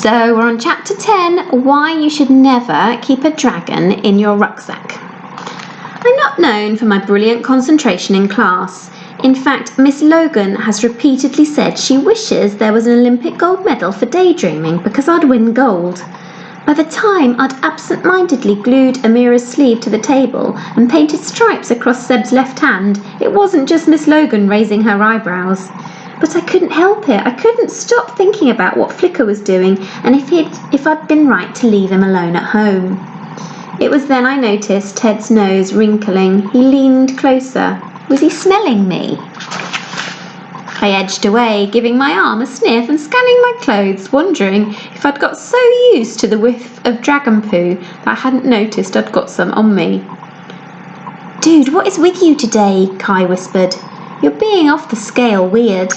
So we're on chapter 10, why you should never keep a dragon in your rucksack. I'm not known for my brilliant concentration in class. In fact, Miss Logan has repeatedly said she wishes there was an Olympic gold medal for daydreaming because I'd win gold. By the time I'd absent-mindedly glued Amira's sleeve to the table and painted stripes across Seb's left hand, it wasn't just Miss Logan raising her eyebrows. But I couldn't help it. I couldn't stop thinking about what Flicker was doing and if I'd been right to leave him alone at home. It was then I noticed Ted's nose wrinkling. He leaned closer. Was he smelling me? I edged away, giving my arm a sniff and scanning my clothes, wondering if I'd got so used to the whiff of dragon poo that I hadn't noticed I'd got some on me. "Dude, what is with you today?" Kai whispered. "You're being off the scale weird."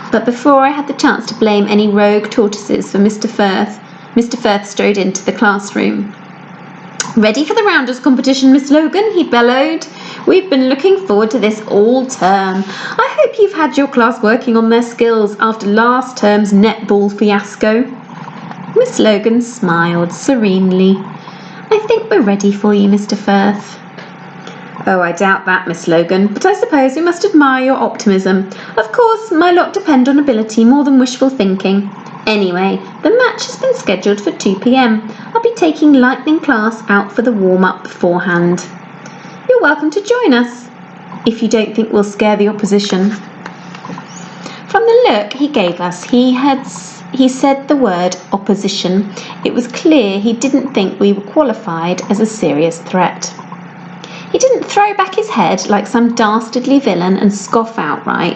But before I had the chance to blame any rogue tortoises for Mr. Firth strode into the classroom. "Ready for the rounders competition, Miss Logan?" he bellowed. "We've been looking forward to this all term. I hope you've had your class working on their skills after last term's netball fiasco." Miss Logan smiled serenely. "I think we're ready for you, Mr. Firth." "Oh, I doubt that, Miss Logan, but I suppose we must admire your optimism. Of course, my lot depend on ability more than wishful thinking. Anyway, the match has been scheduled for 2 p.m. I'll be taking Lightning class out for the warm-up beforehand. You're welcome to join us, if you don't think we'll scare the opposition." From the look he gave us, he said the word opposition. It was clear he didn't think we were qualified as a serious threat. He didn't throw back his head like some dastardly villain and scoff outright,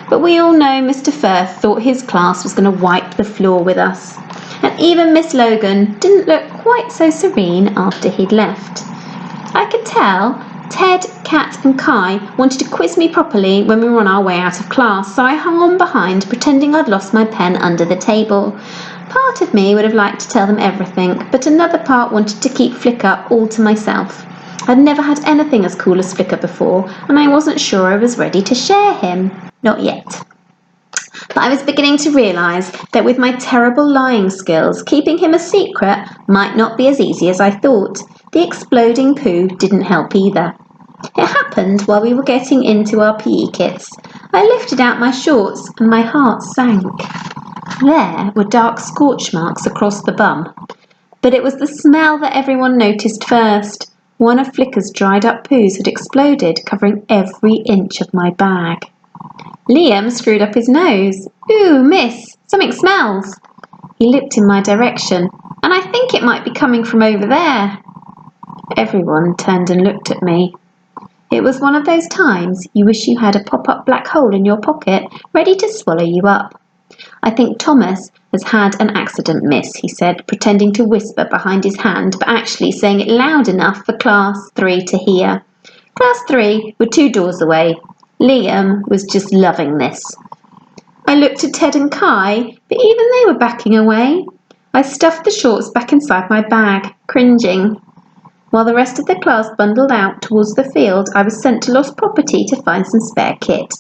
but we all know Mr. Firth thought his class was going to wipe the floor with us. And even Miss Logan didn't look quite so serene after he'd left. I could tell Ted, Kat and Kai wanted to quiz me properly when we were on our way out of class, so I hung on behind pretending I'd lost my pen under the table. Part of me would have liked to tell them everything, but another part wanted to keep Flicker all to myself. I'd never had anything as cool as Flicker before, and I wasn't sure I was ready to share him. Not yet. But I was beginning to realise that with my terrible lying skills, keeping him a secret might not be as easy as I thought. The exploding poo didn't help either. It happened while we were getting into our PE kits. I lifted out my shorts and my heart sank. There were dark scorch marks across the bum. But it was the smell that everyone noticed first. One of Flicker's dried up poos had exploded, covering every inch of my bag. Liam screwed up his nose. "Ooh, miss, something smells." He looked in my direction, and I think it might be coming from over there. Everyone turned and looked at me. It was one of those times you wish you had a pop-up black hole in your pocket, ready to swallow you up. "I think Thomas has had an accident, miss," he said, pretending to whisper behind his hand, but actually saying it loud enough for Class 3 to hear. Class 3 were 2 doors away. Liam was just loving this. I looked at Ted and Kai, but even they were backing away. I stuffed the shorts back inside my bag, cringing. While the rest of the class bundled out towards the field, I was sent to Lost Property to find some spare kit.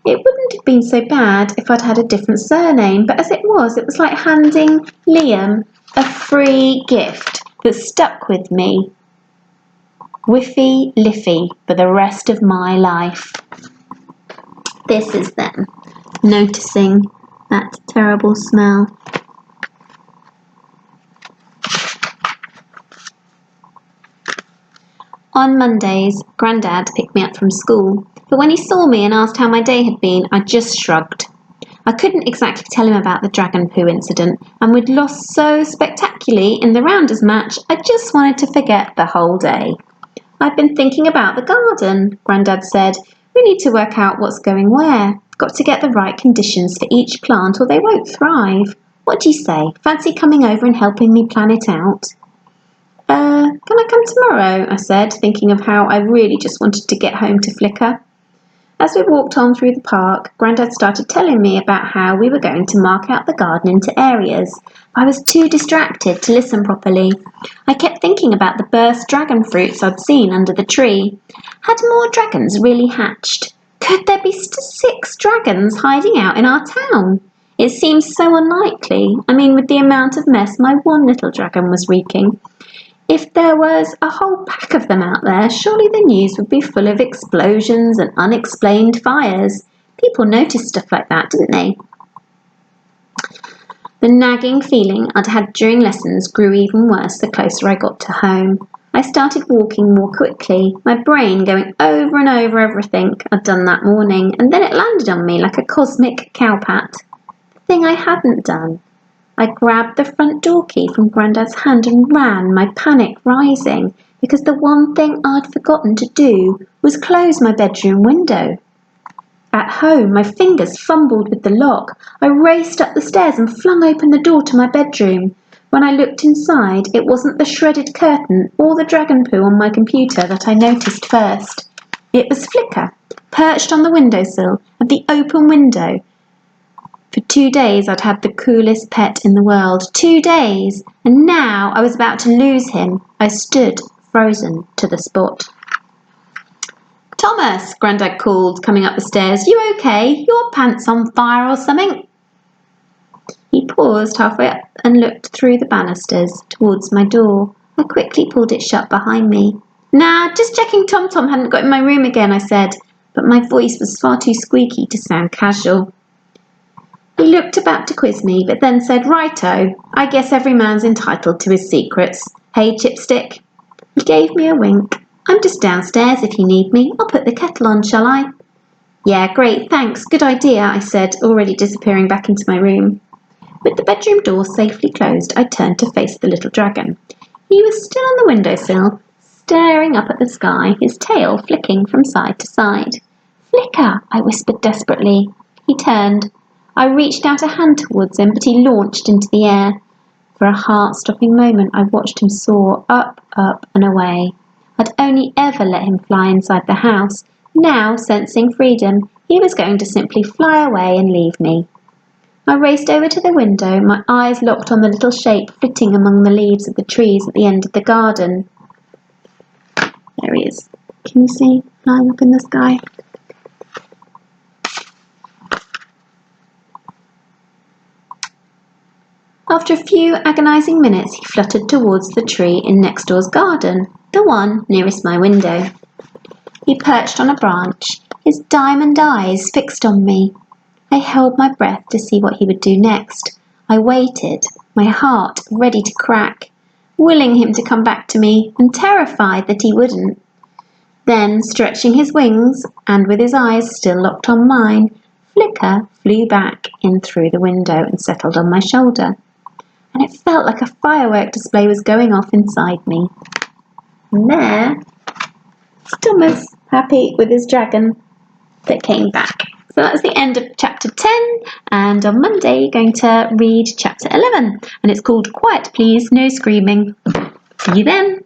It wouldn't have been so bad if I'd had a different surname, but as it was like handing Liam a free gift that stuck with me. Whiffy Liffy for the rest of my life. This is them, noticing that terrible smell. On Mondays, Grandad picked me up from school, but when he saw me and asked how my day had been, I just shrugged. I couldn't exactly tell him about the dragon poo incident, and we'd lost so spectacularly in the rounders match, I just wanted to forget the whole day. "I've been thinking about the garden," Grandad said. "We need to work out what's going where. Got to get the right conditions for each plant or they won't thrive. What do you say? Fancy coming over and helping me plan it out?" Can I come tomorrow?" I said, thinking of how I really just wanted to get home to Flicker. As we walked on through the park, Grandad started telling me about how we were going to mark out the garden into areas. I was too distracted to listen properly. I kept thinking about the burst dragon fruits I'd seen under the tree. Had more dragons really hatched? Could there be 6 dragons hiding out in our town? It seems so unlikely. I mean, with the amount of mess my one little dragon was wreaking. If there was a whole pack of them out there, surely the news would be full of explosions and unexplained fires. People noticed stuff like that, didn't they? The nagging feeling I'd had during lessons grew even worse the closer I got to home. I started walking more quickly, my brain going over and over everything I'd done that morning, and then it landed on me like a cosmic cowpat. The thing I hadn't done. I grabbed the front door key from Grandad's hand and ran, my panic rising, because the one thing I'd forgotten to do was close my bedroom window. At home, my fingers fumbled with the lock. I raced up the stairs and flung open the door to my bedroom. When I looked inside, it wasn't the shredded curtain or the dragon poo on my computer that I noticed first. It was Flicker, perched on the windowsill of the open window. For 2 days I'd had the coolest pet in the world. 2 days! And now I was about to lose him. I stood frozen to the spot. "Thomas," Grandad called, coming up the stairs. "You okay? Your pants on fire or something?" He paused halfway up and looked through the banisters towards my door. I quickly pulled it shut behind me. "Nah, just checking Tom hadn't got in my room again," I said, but my voice was far too squeaky to sound casual. He looked about to quiz me, but then said, "Righto, I guess every man's entitled to his secrets. Hey, Chipstick?" He gave me a wink. "I'm just downstairs if you need me. I'll put the kettle on, shall I?" "Yeah, great, thanks, good idea," I said, already disappearing back into my room. With the bedroom door safely closed, I turned to face the little dragon. He was still on the windowsill, staring up at the sky, his tail flicking from side to side. "Flicker," I whispered desperately. He turned. I reached out a hand towards him, but he launched into the air. For a heart-stopping moment, I watched him soar up, up and away. I'd only ever let him fly inside the house. Now, sensing freedom, he was going to simply fly away and leave me. I raced over to the window, my eyes locked on the little shape flitting among the leaves of the trees at the end of the garden. There he is. Can you see? Flying up in the sky. After a few agonising minutes, he fluttered towards the tree in next door's garden, the one nearest my window. He perched on a branch, his diamond eyes fixed on me. I held my breath to see what he would do next. I waited, my heart ready to crack, willing him to come back to me and terrified that he wouldn't. Then, stretching his wings, and with his eyes still locked on mine, Flicker flew back in through the window and settled on my shoulder. And it felt like a firework display was going off inside me. And there was Thomas, happy with his dragon that came back. So that's the end of chapter 10, and on Monday you're going to read chapter 11, and it's called Quiet Please, No Screaming. See you then.